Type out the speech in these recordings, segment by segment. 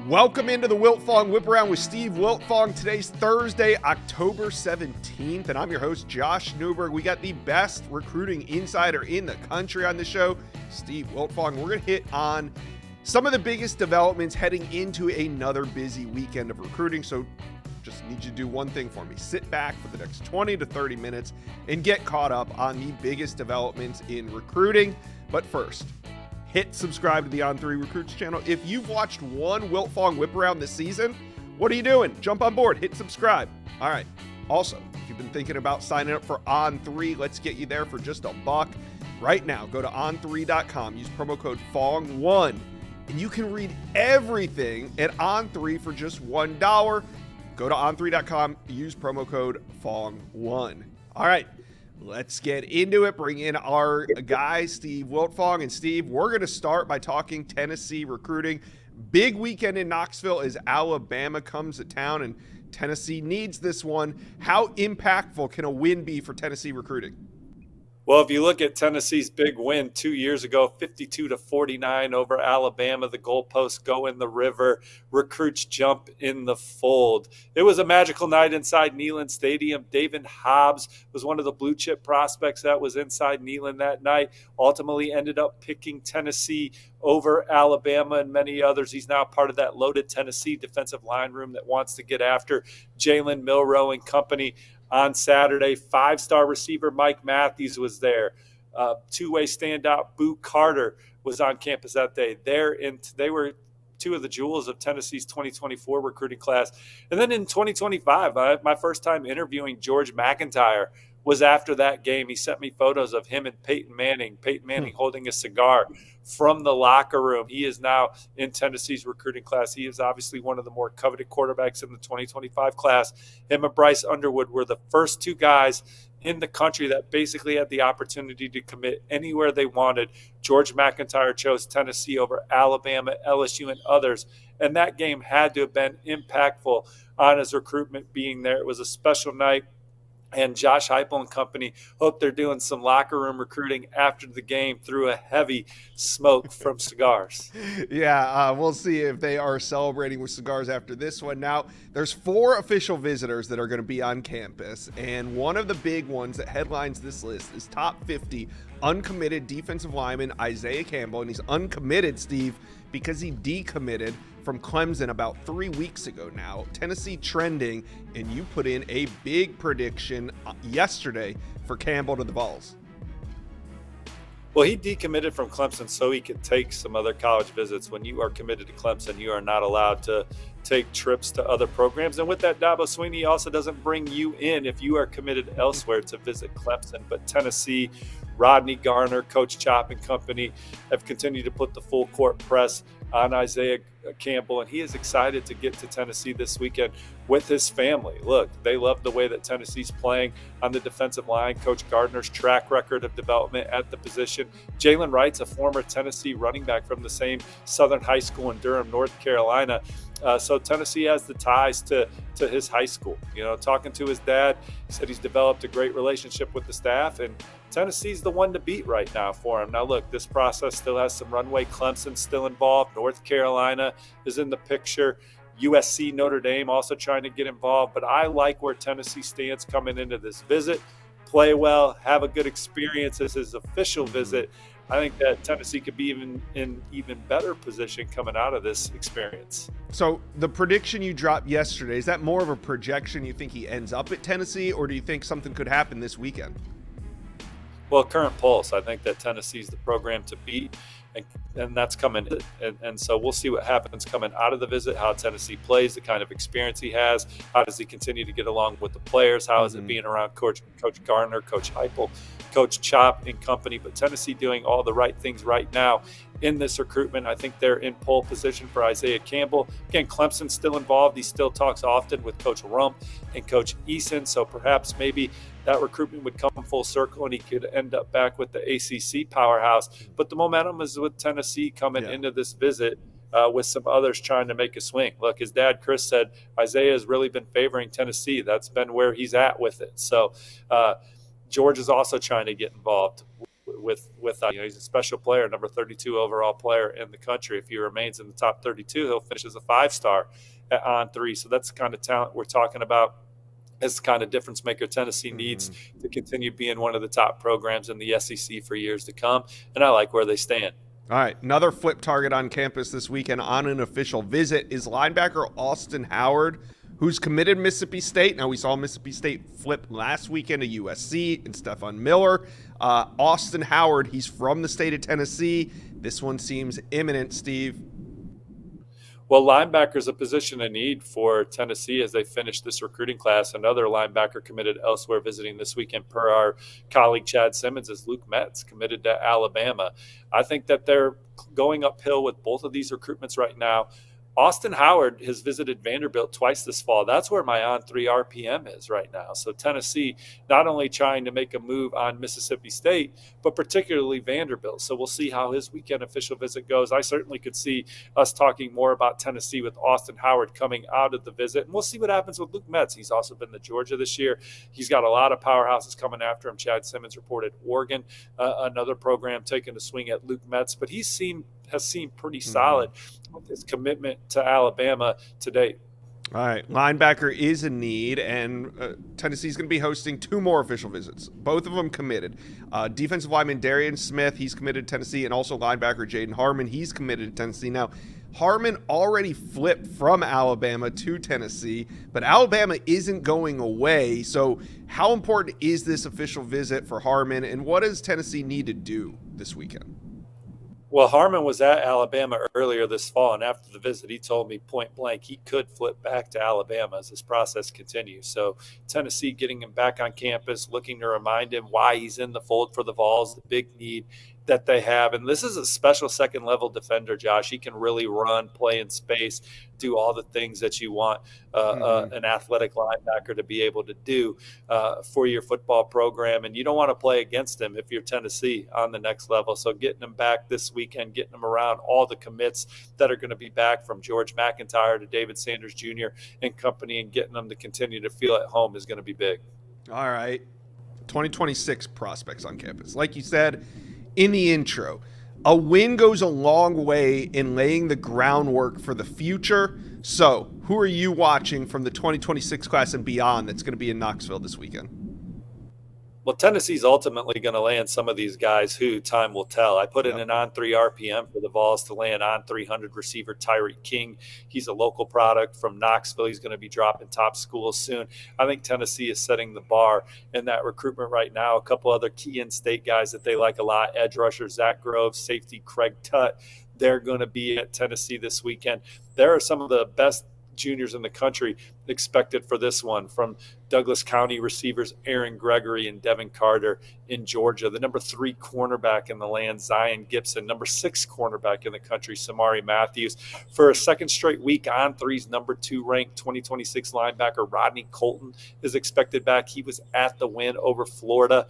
Welcome into the Wiltfong Whip Around with Steve Wiltfong. Today's Thursday, October 17th, and I'm your host, Josh Newberg. We got the best recruiting insider in the country on the show, Steve Wiltfong. We're going to hit on some of the biggest developments heading into another busy weekend of recruiting. So just need you to do one thing for me. Sit back for the next 20 to 30 minutes and get caught up on the biggest developments in recruiting. But first, hit subscribe to the On3 Recruits channel. If you've watched one Wiltfong Whip Around this season, what are you doing? Jump on board, hit subscribe. All right. Also, if you've been thinking about signing up for On3, let's get you there for just $1. Right now, go to on3.com, use promo code FONG1, and you can read everything at On3 for just $1. Go to on3.com, use promo code FONG1. All right. Let's get into it. Bring in our guy, Steve Wiltfong. And Steve, we're going to start by talking Tennessee recruiting. Big weekend in Knoxville as Alabama comes to town, and Tennessee needs this one. How impactful can a win be for Tennessee recruiting? Well, if you look at Tennessee's big win 2 years ago, 52-49 over Alabama, the goalposts go in the river, recruits jump in the fold. It was a magical night inside Neyland Stadium. David Hobbs was one of the blue chip prospects that was inside Neyland that night, ultimately ended up picking Tennessee over Alabama and many others. He's now part of that loaded Tennessee defensive line room that wants to get after Jalen Milroe and company. On Saturday, five-star receiver Mike Matthews was there. Two-way standout Boo Carter was on campus that day. They were two of the jewels of Tennessee's 2024 recruiting class. And then in 2025, my first time interviewing George McIntyre was after that game. He sent me photos of him and Peyton Manning holding a cigar from the locker room. He is now in Tennessee's recruiting class. He is obviously one of the more coveted quarterbacks in the 2025 class. Him and Bryce Underwood were the first two guys in the country that basically had the opportunity to commit anywhere they wanted. George McIntyre chose Tennessee over Alabama, LSU, and others. And that game had to have been impactful on his recruitment being there. It was a special night. And Josh Heupel and company hope they're doing some locker room recruiting after the game through a heavy smoke from cigars. Yeah, we'll see if they are celebrating with cigars after this one. Now, there's 4 official visitors that are going to be on campus, and one of the big ones that headlines this list is top 50 uncommitted defensive lineman Isaiah Campbell, and he's uncommitted, Steve, because he decommitted from Clemson about 3 weeks ago now. Tennessee trending, and you put in a big prediction yesterday for Campbell to the Vols. Well, he decommitted from Clemson so he could take some other college visits. When you are committed to Clemson, you are not allowed to take trips to other programs. And with that, Dabo Swinney also doesn't bring you in if you are committed elsewhere to visit Clemson. But Tennessee, Rodney Garner, Coach Chop and company have continued to put the full court press on Isaiah Campbell, and he is excited to get to Tennessee this weekend with his family. Look, they love the way that Tennessee's playing on the defensive line. Coach Gardner's track record of development at the position. Jalen Wright's a former Tennessee running back from the same Southern High School in Durham, North Carolina. So Tennessee has the ties to his high school. You know, talking to his dad, he said he's developed a great relationship with the staff, and Tennessee's the one to beat right now for him. Now, look, this process still has some runway. Clemson's still involved. North Carolina is in the picture. USC, Notre Dame also trying to get involved. But I like where Tennessee stands coming into this visit. Play well, have a good experience as his official visit. I think that Tennessee could be in even better position coming out of this experience. So the prediction you dropped yesterday, is that more of a projection you think he ends up at Tennessee, or do you think something could happen this weekend? Well, current pulse, I think that Tennessee's the program to beat, and that's coming. And so we'll see what happens coming out of the visit, how Tennessee plays, the kind of experience he has, how does he continue to get along with the players, how is it being around Coach Gardner, Coach Heupel, Coach Chop and company. But Tennessee doing all the right things right now in this recruitment. I think they're in pole position for Isaiah Campbell. Again, Clemson's still involved. He still talks often with Coach Rump and Coach Eason, so perhaps maybe that recruitment would come full circle and he could end up back with the ACC powerhouse. But the momentum is with Tennessee coming into this visit with some others trying to make a swing. Look, his dad, Chris, said Isaiah has really been favoring Tennessee. That's been where he's at with it. So George is also trying to get involved he's a special player, number 32 overall player in the country. If he remains in the top 32, he'll finish as a 5-star on 3. So that's the kind of talent we're talking about. It's the kind of difference maker Tennessee needs to continue being one of the top programs in the SEC for years to come. And I like where they stand. All right, another flip target on campus this weekend on an official visit is linebacker Austin Howard, who's committed to Mississippi State. Now, we saw Mississippi State flip last weekend to USC and Stephon Miller. Austin Howard, he's from the state of Tennessee. This one seems imminent, Steve. Well, linebacker is a position of need for Tennessee as they finish this recruiting class. Another linebacker committed elsewhere visiting this weekend, per our colleague Chad Simmons, is Luke Metz, committed to Alabama. I think that they're going uphill with both of these recruitments right now. Austin Howard has visited Vanderbilt twice this fall. That's where my on-3 RPM is right now. So Tennessee not only trying to make a move on Mississippi State, but particularly Vanderbilt. So we'll see how his weekend official visit goes. I certainly could see us talking more about Tennessee with Austin Howard coming out of the visit. And we'll see what happens with Luke Metz. He's also been to Georgia this year. He's got a lot of powerhouses coming after him. Chad Simmons reported Oregon, another program taking a swing at Luke Metz. But has seemed pretty solid with his commitment to Alabama to date. All right, linebacker is a need, and Tennessee's going to be hosting 2 more official visits, both of them committed. Defensive lineman Darian Smith, he's committed to Tennessee, and also linebacker Jaden Harmon, he's committed to Tennessee. Now, Harmon already flipped from Alabama to Tennessee, but Alabama isn't going away. So how important is this official visit for Harmon, and what does Tennessee need to do this weekend? Well, Harmon was at Alabama earlier this fall, and after the visit, he told me point blank he could flip back to Alabama as this process continues. So Tennessee getting him back on campus, looking to remind him why he's in the fold for the Vols, the big need that they have. And this is a special second-level defender, Josh. He can really run, play in space, do all the things that you want an athletic linebacker to be able to do for your football program. And you don't want to play against him if you're Tennessee on the next level. So getting him back this weekend, getting him around all the commits that are going to be back from George McIntyre to David Sanders Jr. and company, and getting them to continue to feel at home is going to be big. All right. 2026 prospects on campus. Like you said in the intro, a win goes a long way in laying the groundwork for the future. So who are you watching from the 2026 class and beyond that's going to be in Knoxville this weekend? Well, Tennessee's ultimately going to land some of these guys who time will tell. I put in an on-3 RPM for the Vols to land on 300 receiver Tyreek King. He's a local product from Knoxville. He's going to be dropping top schools soon. I think Tennessee is setting the bar in that recruitment right now. A couple other key in-state guys that they like a lot, edge rusher Zach Groves, safety Craig Tutt. They're going to be at Tennessee this weekend. There are some of the best juniors in the country expected for this one, from Douglas County receivers Aaron Gregory and Devin Carter in Georgia, the number 3 cornerback in the land, Zion Gibson, number 6 cornerback in the country, Samari Matthews. For a second straight week, on 3's number 2 ranked 2026 linebacker Rodney Colton is expected back. He was at the win over Florida.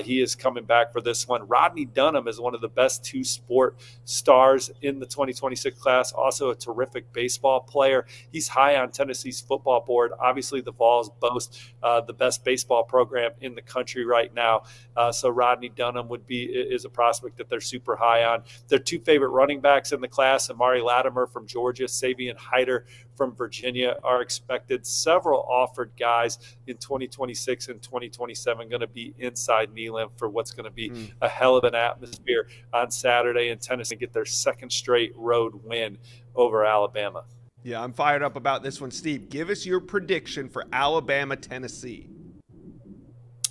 He is coming back for this one. Rodney Dunham is one of the best 2-sport stars in the 2026 class, also a terrific baseball player. He's high on Tennessee's football board. Obviously, the Vols boast the best baseball program in the country right now. So Rodney Dunham is a prospect that they're super high on. Their 2 favorite running backs in the class, Amari Latimer from Georgia, Savion Hyder from Virginia, are expected. Several offered guys in 2026 and 2027 going to be inside Neyland for what's going to be a hell of an atmosphere on Saturday, and Tennessee get their second straight road win over Alabama. Yeah, I'm fired up about this one. Steve, give us your prediction for Alabama, Tennessee.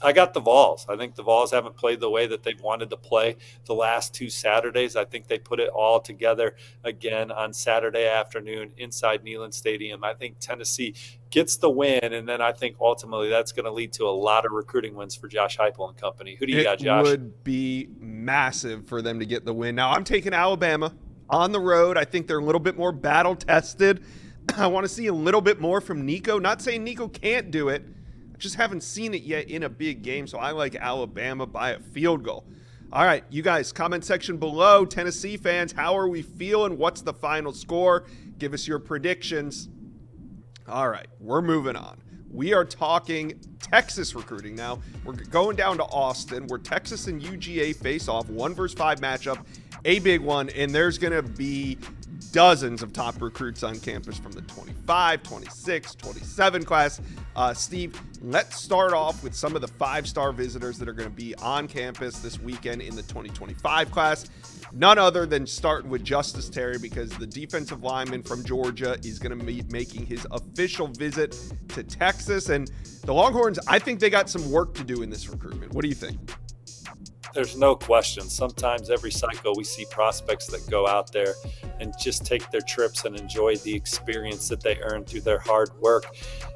I got the Vols. I think the Vols haven't played the way that they've wanted to play the last 2 Saturdays. I think they put it all together again on Saturday afternoon inside Neyland Stadium. I think Tennessee gets the win, and then I think ultimately that's going to lead to a lot of recruiting wins for Josh Heupel and company. Who do you got, Josh? It would be massive for them to get the win. Now, I'm taking Alabama on the road. I think they're a little bit more battle-tested. I want to see a little bit more from Nico. Not saying Nico can't do it. I just haven't seen it yet in a big game, so I like Alabama by a field goal. All right, you guys, comment section below. Tennessee fans, how are we feeling? What's the final score? Give us your predictions. All right, we're moving on. We are talking Texas recruiting. Now, we're going down to Austin, where Texas and UGA face off, 1-5 matchup, a big one, and there's going to be dozens of top recruits on campus from the 25, 26, 27 class. Steve, let's start off with some of the 5-star visitors that are going to be on campus this weekend in the 2025 class. None other than starting with Justice Terry, because the defensive lineman from Georgia is going to be making his official visit to Texas. And the Longhorns, I think they got some work to do in this recruitment. What do you think? There's no question. Sometimes every cycle we see prospects that go out there and just take their trips and enjoy the experience that they earn through their hard work.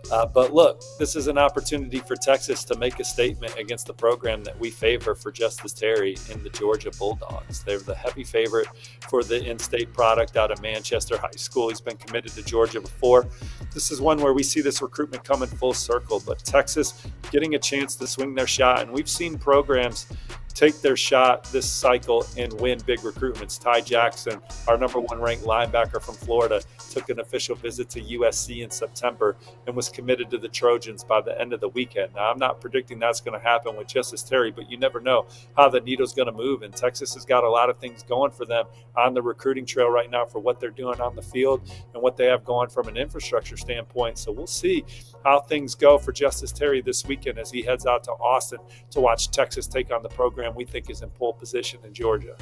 But look, this is an opportunity for Texas to make a statement against the program that we favor for Justice Terry in the Georgia Bulldogs. They're the heavy favorite for the in-state product out of Manchester High School. He's been committed to Georgia before. This is one where we see this recruitment coming full circle, but Texas getting a chance to swing their shot. And we've seen programs take their shot this cycle and win big recruitments. Ty Jackson, our number 1 ranked linebacker from Florida, took an official visit to USC in September and was committed to the Trojans by the end of the weekend. Now, I'm not predicting that's going to happen with Justice Terry, but you never know how the needle's going to move. And Texas has got a lot of things going for them on the recruiting trail right now for what they're doing on the field and what they have going from an infrastructure standpoint. So we'll see how things go for Justice Terry this weekend as he heads out to Austin to watch Texas take on the program we think is in pole position in Georgia.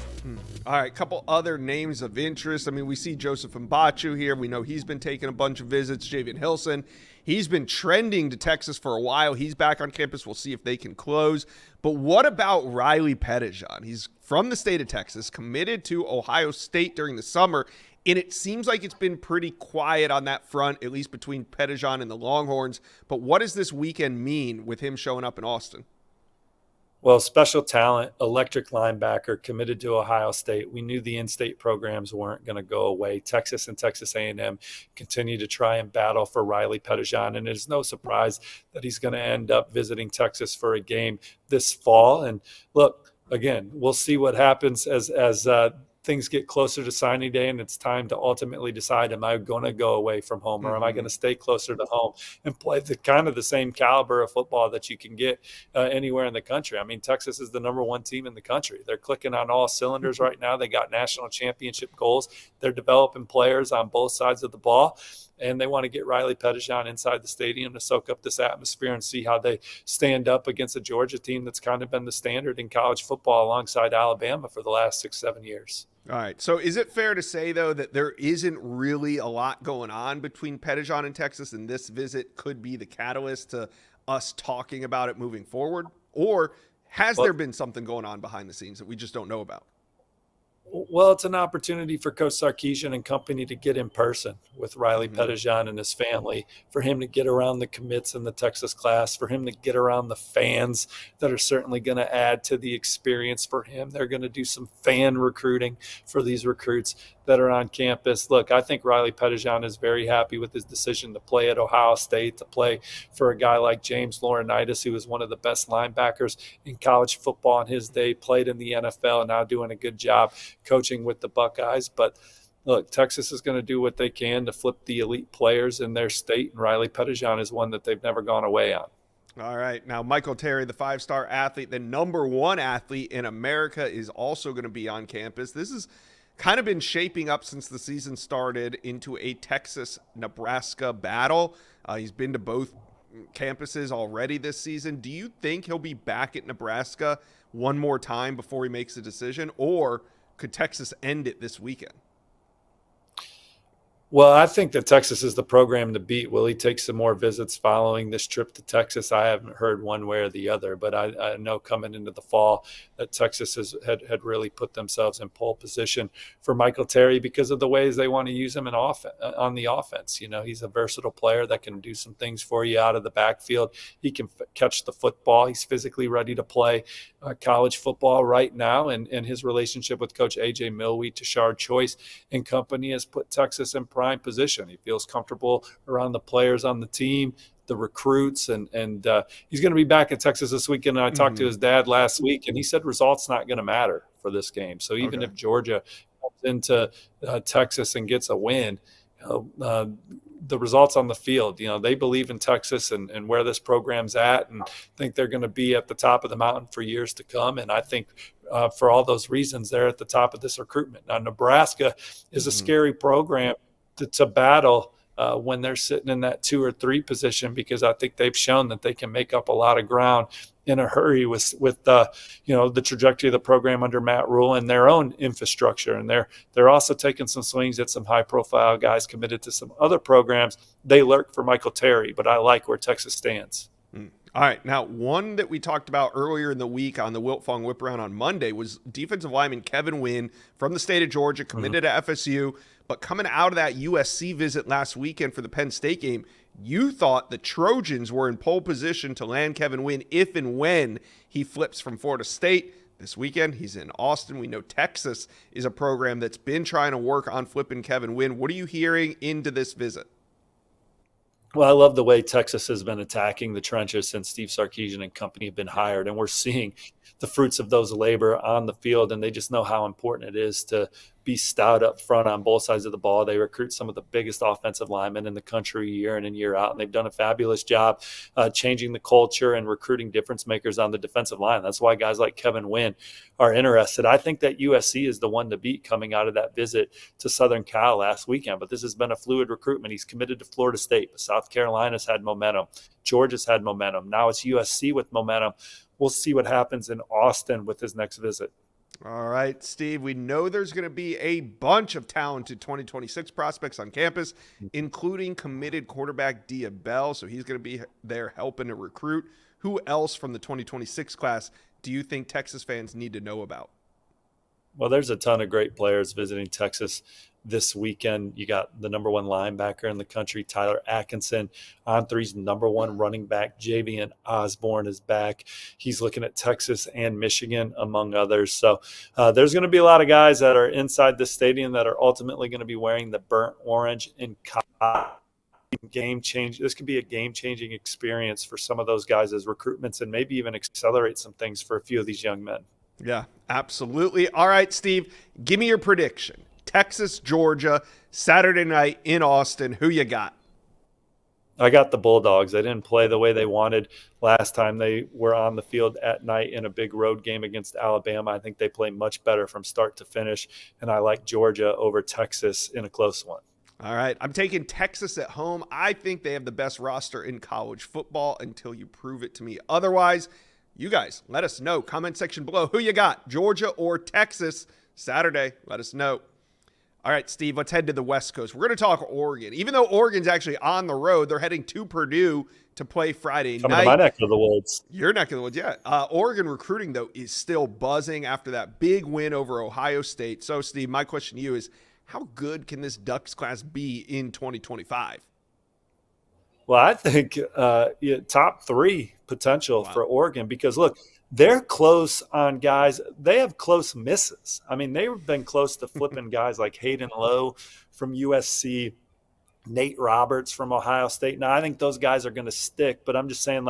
All right, a couple other names of interest. I mean, we see Joseph Mbachu here. We know he's been taking a bunch of visits. Javian Hilson, he's been trending to Texas for a while. He's back on campus. We'll see if they can close. But what about Riley Pettijohn? He's from the state of Texas, committed to Ohio State during the summer, and it seems like it's been pretty quiet on that front, at least between Pettijohn and the Longhorns. But what does this weekend mean with him showing up in Austin? Well, special talent, electric linebacker, committed to Ohio State. We knew the in-state programs weren't going to go away. Texas and Texas A&M continue to try and battle for Riley Pettijohn, and it's no surprise that he's going to end up visiting Texas for a game this fall. And look, again, we'll see what happens as things get closer to signing day and it's time to ultimately decide, am I going to go away from home or am I going to stay closer to home and play the kind of the same caliber of football that you can get anywhere in the country? I mean, Texas is the number 1 team in the country. They're clicking on all cylinders right now. They got national championship goals. They're developing players on both sides of the ball. And they want to get Riley Pettijohn inside the stadium to soak up this atmosphere and see how they stand up against a Georgia team that's kind of been the standard in college football alongside Alabama for the last 6-7 years. All right. So is it fair to say, though, that there isn't really a lot going on between Pettijohn and Texas, and this visit could be the catalyst to us talking about it moving forward? Or has there been something going on behind the scenes that we just don't know about? Well, it's an opportunity for Coach Sarkisian and company to get in person with Riley Pettijohn and his family, for him to get around the commits in the Texas class, for him to get around the fans that are certainly going to add to the experience for him. They're going to do some fan recruiting for these recruits that are on campus. Look, I think Riley Pettijohn is very happy with his decision to play at Ohio State, to play for a guy like James Laurinaitis, who was one of the best linebackers in college football in his day, played in the NFL, and now doing a good job coaching with the Buckeyes. But look, Texas is going to do what they can to flip the elite players in their state, and Riley Pettijohn is one that they've never gone away on. All right. Now, Michael Terry, the 5-star athlete, the number 1 athlete in America, is also going to be on campus. This is kind of been shaping up since the season started into a Texas-Nebraska battle. He's been to both campuses already this season. Do you think he'll be back at Nebraska one more time before he makes a decision, or could Texas end it this weekend? Well, I think that Texas is the program to beat. Will he take some more visits following this trip to Texas? I haven't heard one way or the other, but I know coming into the fall that Texas had really put themselves in pole position for Michael Terry because of the ways they want to use him on the offense. You know, he's a versatile player that can do some things for you out of the backfield. He can catch the football. He's physically ready to play college football right now, and his relationship with Coach A.J. Milwee, Tashard Choice, and company has put Texas in prime position. He feels comfortable around the players on the team, the recruits, and he's going to be back in Texas this weekend. And I talked to his dad last week, and he said results not going to matter for this game. So even if Georgia comes into Texas and gets a win, the results on the field. They believe in Texas and where this program's at, and think they're going to be at the top of the mountain for years to come. And I think for all those reasons, they're at the top of this recruitment. Now, Nebraska is a scary program to battle when they're sitting in that 2 or 3 position, because I think they've shown that they can make up a lot of ground in a hurry with the trajectory of the program under Matt Rule and their own infrastructure. And they're also taking some swings at some high profile guys committed to some other programs. They lurk for Michael Terry, but I like where Texas stands. All right. Now, one that we talked about earlier in the week on the Wiltfong Whip Around on Monday was defensive lineman Kevin Wynn from the state of Georgia, committed to FSU. But coming out of that USC visit last weekend for the Penn State game, you thought the Trojans were in pole position to land Kevin Wynn if and when he flips from Florida State. This weekend, he's in Austin. We know Texas is a program that's been trying to work on flipping Kevin Wynn. What are you hearing into this visit? Well, I love the way Texas has been attacking the trenches since Steve Sarkisian and company have been hired, and we're seeing the fruits of those labor on the field, and they just know how important it is to be stout up front on both sides of the ball. They recruit some of the biggest offensive linemen in the country year in and year out, and they've done a fabulous job changing the culture and recruiting difference makers on the defensive line. That's why guys like Kevin Wynn are interested. I think that USC is the one to beat coming out of that visit to Southern Cal last weekend, but this has been a fluid recruitment. He's committed to Florida State, but South Carolina's had momentum. Georgia's had momentum. Now it's USC with momentum. We'll see what happens in Austin with his next visit. All right, Steve, we know there's going to be a bunch of talented 2026 prospects on campus, including committed quarterback Dia Bell. So he's going to be there helping to recruit. Who else from the 2026 class do you think Texas fans need to know about? Well, there's a ton of great players visiting Texas this weekend. You got the number 1 linebacker in the country, Tyler Atkinson. On3's number 1 running back, Javian Osborne, is back. He's looking at Texas and Michigan, among others. So there's going to be a lot of guys that are inside this stadium that are ultimately going to be wearing the burnt orange and cotton. This could be a game-changing experience for some of those guys as recruitments, and maybe even accelerate some things for a few of these young men. Yeah, absolutely. All right, Steve, give me your prediction. Texas, Georgia, Saturday night in Austin. Who you got? I got the Bulldogs. They didn't play the way they wanted last time they were on the field at night in a big road game against Alabama. I think they play much better from start to finish, and I like Georgia over Texas in a close one. All right, I'm taking Texas at home. I think they have the best roster in college football until you prove it to me otherwise. You guys, let us know. Comment section below who you got, Georgia or Texas. Saturday, let us know. All right, Steve, let's head to the West Coast. We're going to talk Oregon. Even though Oregon's actually on the road, they're heading to Purdue to play Friday night. Coming to my neck of the woods. Your neck of the woods, yeah. Oregon recruiting, though, is still buzzing after that big win over Ohio State. So, Steve, my question to you is, how good can this Ducks class be in 2025? Well, I think top 3 potential for Oregon, because, look, they're close on guys. They have close misses. I mean, they've been close to flipping guys like Hayden Lowe from USC, Nate Roberts from Ohio State. Now, I think those guys are going to stick, but I'm just saying,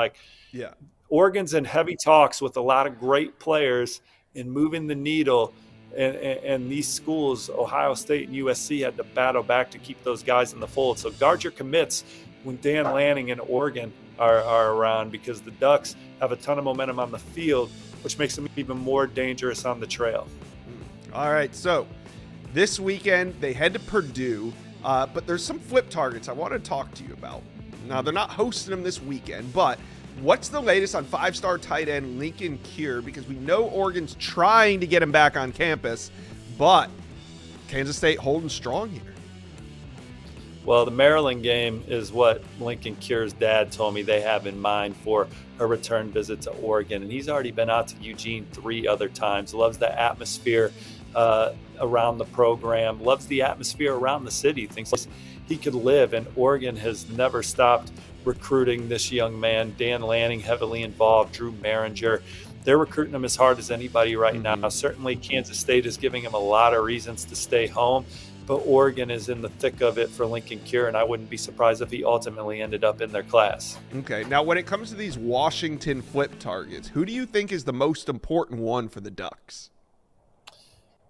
Oregon's in heavy talks with a lot of great players in moving the needle. And these schools, Ohio State and USC, had to battle back to keep those guys in the fold. So guard your commits when Dan Lanning and Oregon are around, because the Ducks have a ton of momentum on the field, which makes them even more dangerous on the trail. All right, so this weekend they head to Purdue, but there's some flip targets I want to talk to you about. Now, they're not hosting them this weekend, but what's the latest on 5-star tight end Lincoln Kier? Because we know Oregon's trying to get him back on campus, but Kansas State holding strong here. Well, the Maryland game is what Lincoln Kier's dad told me they have in mind for a return visit to Oregon. And he's already been out to Eugene 3 other times, loves the atmosphere around the program, loves the atmosphere around the city, thinks he could live. And Oregon has never stopped recruiting this young man. Dan Lanning heavily involved, Drew Maringer. They're recruiting him as hard as anybody right now. Certainly Kansas State is giving him a lot of reasons to stay home, but Oregon is in the thick of it for Lincoln Kier, and I wouldn't be surprised if he ultimately ended up in their class. Okay, now when it comes to these Washington flip targets, who do you think is the most important one for the Ducks?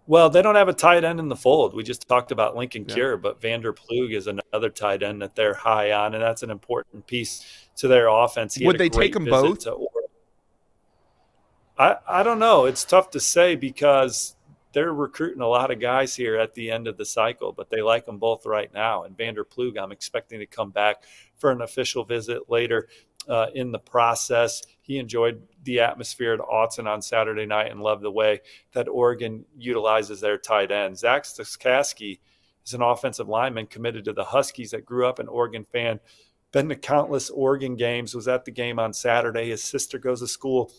Well, they don't have a tight end in the fold. We just talked about Lincoln Yeah. Cure, but Vander Plug is another tight end that they're high on, and that's an important piece to their offense. He had Would a they take great them visit both? to Oregon. I don't know. It's tough to say because they're recruiting a lot of guys here at the end of the cycle, but they like them both right now. And Vander Plug, I'm expecting to come back for an official visit later in the process. He enjoyed the atmosphere at Autzen on Saturday night and loved the way that Oregon utilizes their tight end. Zach Stokowski is an offensive lineman committed to the Huskies that grew up an Oregon fan, been to countless Oregon games, was at the game on Saturday. His sister goes to school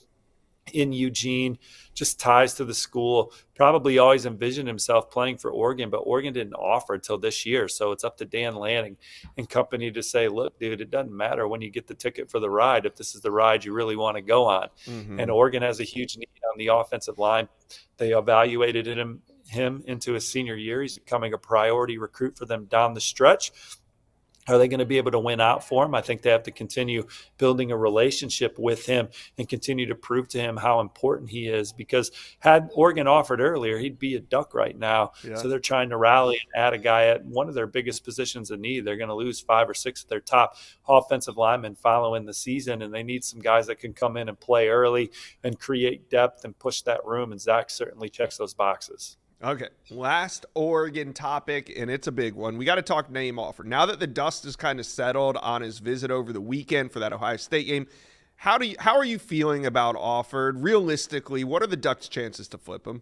in Eugene, just ties to the school, probably always envisioned himself playing for Oregon, but Oregon didn't offer until this year. So it's up to Dan Lanning and company to say, look, dude, it doesn't matter when you get the ticket for the ride if this is the ride you really want to go on. Mm-hmm. And Oregon has a huge need on the offensive line. They evaluated him into his senior year. He's becoming a priority recruit for them down the stretch. Are they going to be able to win out for him? I think they have to continue building a relationship with him and continue to prove to him how important he is, because had Oregon offered earlier, he'd be a Duck right now. Yeah. So they're trying to rally and add a guy at one of their biggest positions of need. They're going to lose 5 or 6 of their top offensive linemen following the season, and they need some guys that can come in and play early and create depth and push that room, and Zach certainly checks those boxes. Okay, last Oregon topic, and it's a big one. We got to talk Naeem Offord. Now that the dust is kind of settled on his visit over the weekend for that Ohio State game, how are you feeling about Offord? Realistically, what are the Ducks' chances to flip him?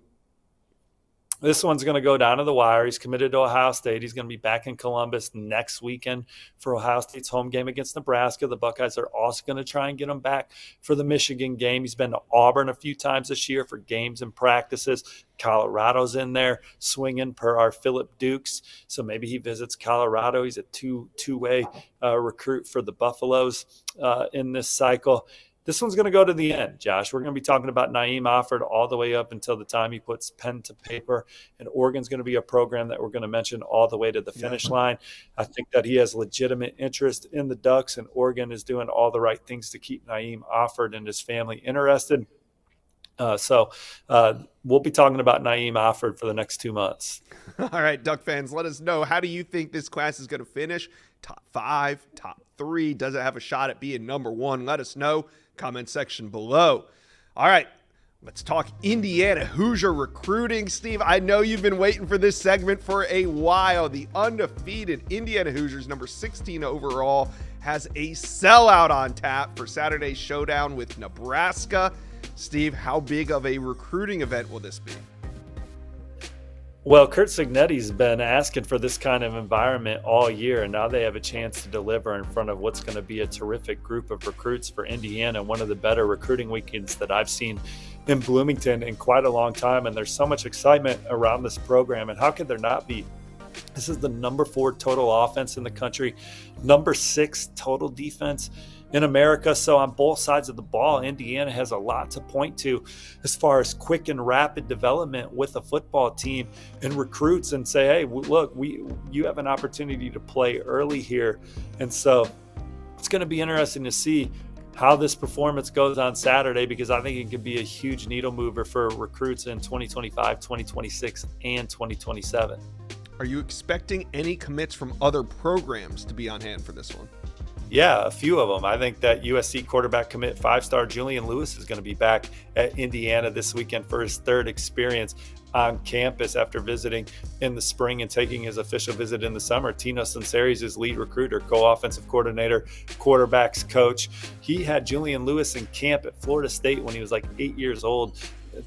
This one's going to go down to the wire. He's committed to Ohio State. He's going to be back in Columbus next weekend for Ohio State's home game against Nebraska. The Buckeyes are also going to try and get him back for the Michigan game. He's been to Auburn a few times this year for games and practices. Colorado's in there swinging per our Phillip Dukes. So maybe he visits Colorado. He's a two-way recruit for the Buffaloes in this cycle. This one's going to go to the end, Josh. We're going to be talking about Naeem Offord all the way up until the time he puts pen to paper. And Oregon's going to be a program that we're going to mention all the way to the finish line. I think that he has legitimate interest in the Ducks, and Oregon is doing all the right things to keep Naeem Offord and his family interested. So we'll be talking about Naeem Offord for the next 2 months. All right, Duck fans, let us know. How do you think this class is going to finish? Top 5, top 3? Does it have a shot at being number 1? Let us know. Comment section below. All right, let's talk Indiana Hoosier recruiting. Steve, I know you've been waiting for this segment for a while. The undefeated Indiana Hoosiers, number 16 overall, has a sellout on tap for Saturday's showdown with Nebraska. Steve, how big of a recruiting event will this be? Well, Curt Cignetti's been asking for this kind of environment all year, and now they have a chance to deliver in front of what's going to be a terrific group of recruits for Indiana, one of the better recruiting weekends that I've seen in Bloomington in quite a long time, and there's so much excitement around this program, and how could there not be? This is the number 4 total offense in the country, number 6 total defense in America. So on both sides of the ball, Indiana has a lot to point to as far as quick and rapid development with a football team and recruits, and say, hey, look, you have an opportunity to play early here. And so it's going to be interesting to see how this performance goes on Saturday, because I think it could be a huge needle mover for recruits in 2025, 2026, and 2027. Are you expecting any commits from other programs to be on hand for this one? Yeah, a few of them. I think that USC quarterback commit 5-star Julian Lewis is going to be back at Indiana this weekend for his 3rd experience on campus after visiting in the spring and taking his official visit in the summer. Tino Sunseri is his lead recruiter, co-offensive coordinator, quarterbacks coach. He had Julian Lewis in camp at Florida State when he was like 8 years old.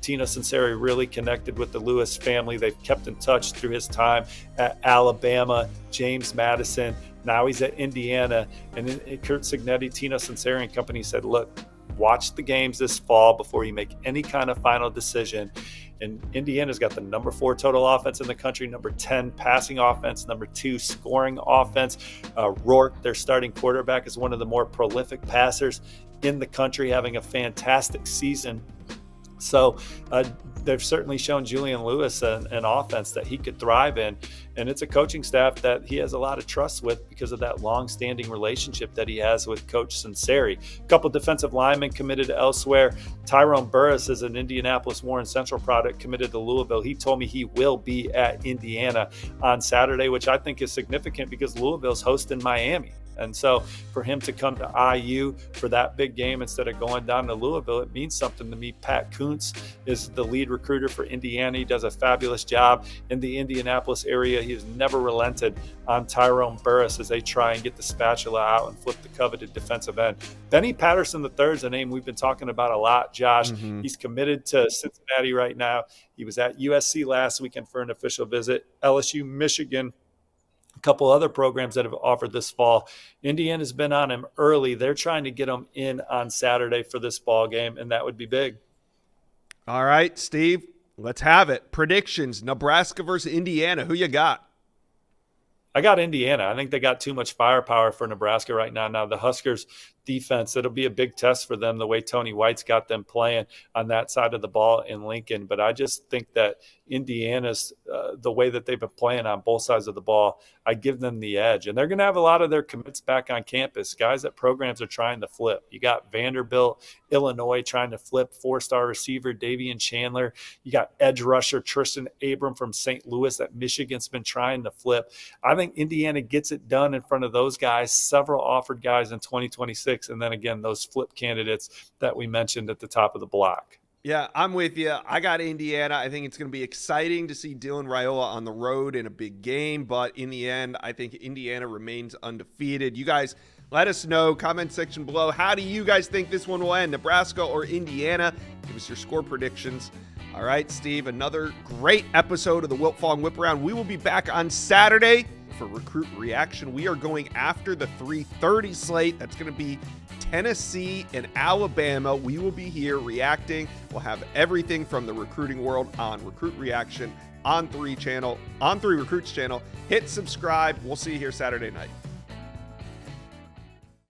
Tino Sunseri really connected with the Lewis family. They've kept in touch through his time at Alabama, James Madison. Now he's at Indiana. And Curt Cignetti, Tino Sunseri and company said, look, watch the games this fall before you make any kind of final decision. And Indiana's got the number 4 total offense in the country, number 10 passing offense, number 2 scoring offense. Rourke, their starting quarterback, is one of the more prolific passers in the country, having a fantastic season So they've certainly shown Julian Lewis an offense that he could thrive in. And it's a coaching staff that he has a lot of trust with because of that long-standing relationship that he has with Coach Sunseri. A couple defensive linemen committed elsewhere. Tyrone Burris is an Indianapolis Warren Central product committed to Louisville. He told me he will be at Indiana on Saturday, which I think is significant because Louisville's hosting Miami. And so for him to come to IU for that big game instead of going down to Louisville, it means something to me. Pat Kuntz is the lead recruiter for Indiana. He does a fabulous job in the Indianapolis area. He has never relented on Tyrone Burris as they try and get the spatula out and flip the coveted defensive end. Benny Patterson III is a name we've been talking about a lot, Josh. He's committed to Cincinnati right now. He was at USC last weekend for an official visit. LSU, Michigan, a couple other programs that have offered this fall. Indiana's been on him early. They're trying to get him in on Saturday for this ball game, and that would be big. All right, Steve, let's have it. Predictions, Nebraska versus Indiana. Who you got? I got Indiana. I think they got too much firepower for Nebraska right now. Now, the Huskers defense, it'll be a big test for them the way Tony White's got them playing on that side of the ball in Lincoln. But I just think that Indiana's, the way that they've been playing on both sides of the ball, I give them the edge. And they're going to have a lot of their commits back on campus, guys that programs are trying to flip. You got Vanderbilt, Illinois trying to flip four-star receiver Davian Chandler. You got edge rusher Tristan Abram from St. Louis that Michigan's been trying to flip. I think Indiana gets it done in front of those guys, several offered guys in 2026, and then again, those flip candidates that we mentioned at the top of the block. Yeah, I'm with you. I got Indiana. I think it's going to be exciting to see Dylan Raiola on the road in a big game, but in the end, I think Indiana remains undefeated. You guys let us know, comment section below. How do you guys think this one will end, Nebraska or Indiana? Give us your score predictions. All right, Steve, another great episode of the Wiltfong Whip Around. We will be back on Saturday for Recruit Reaction. We are going after the 3:30 slate. That's going to be Tennessee and Alabama. We will be here reacting. We'll have everything from the recruiting world on Recruit Reaction on 3 Recruits channel. Hit subscribe. We'll see you here Saturday night.